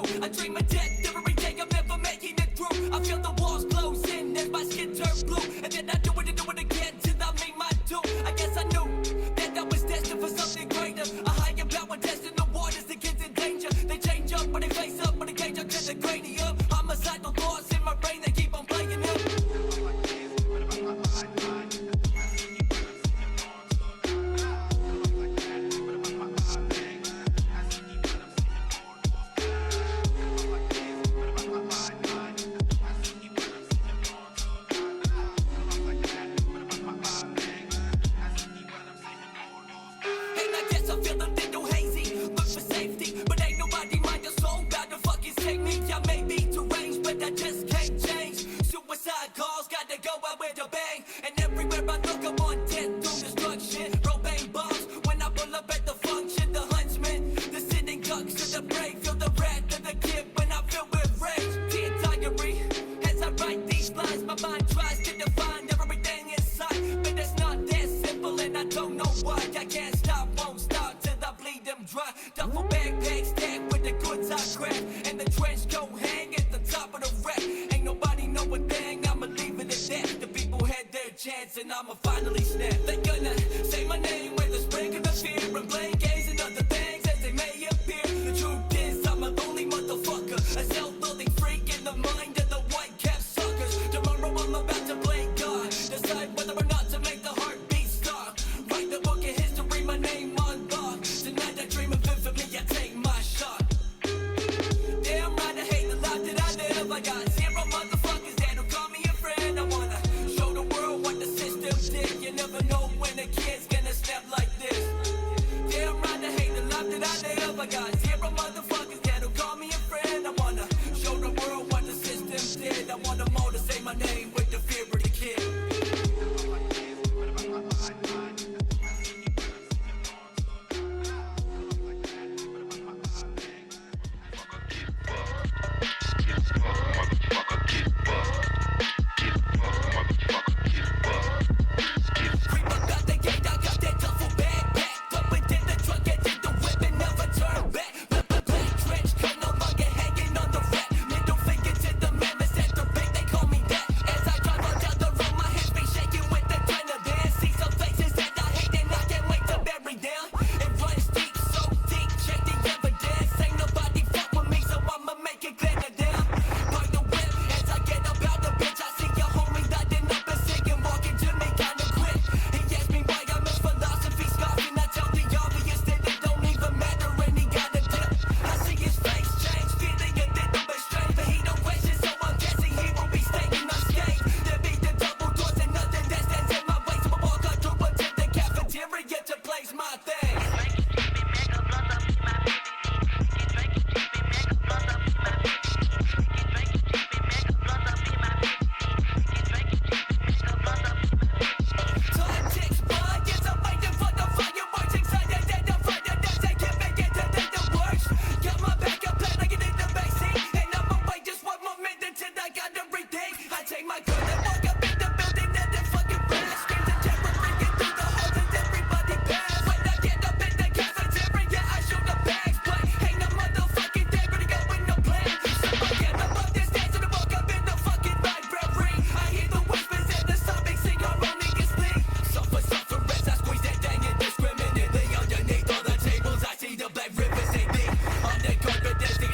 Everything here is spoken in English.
do. I dream of death every day, I'm never making it through. I feel the walls close in as my skin turns blue, and then I do it and do it again till I make my doom. I guess I knew that I was destined for something greater, a higher power testing the waters, the kids in danger. They change up, but they face up, but they cage up to the cranium. Homicidal thoughts in my brain, they keep on playing up. Duffel backpack stacked with the goods I crack, and the trench coat hang at the top of the rack. Ain't nobody know a thing, I'ma leave it at that. The people had their chance and I'ma finally snap. They gonna say my name with a sprinkle of fear and blame games and other things as they may appear. The truth is I'm a lonely motherfucker, a self-loathing freak in the mind of the white cap suckers. Tomorrow I'm about to play God, decide whether or not to make the heartbeat stop. Write the book of history, my name unlocked. Tonight I dream of infamy, I take my shot. Damn right, I hate the life that I live. I got zero motherfuckers that'll call me a friend. I wanna show the world what the system did. You never know when a kid's gonna snap like this. Damn right, I hate the life that I live. I got zero motherfuckers that'll call me a friend. I wanna show the world what the system did. I want them all to say my name with the fear of the kid. Undercover, there's the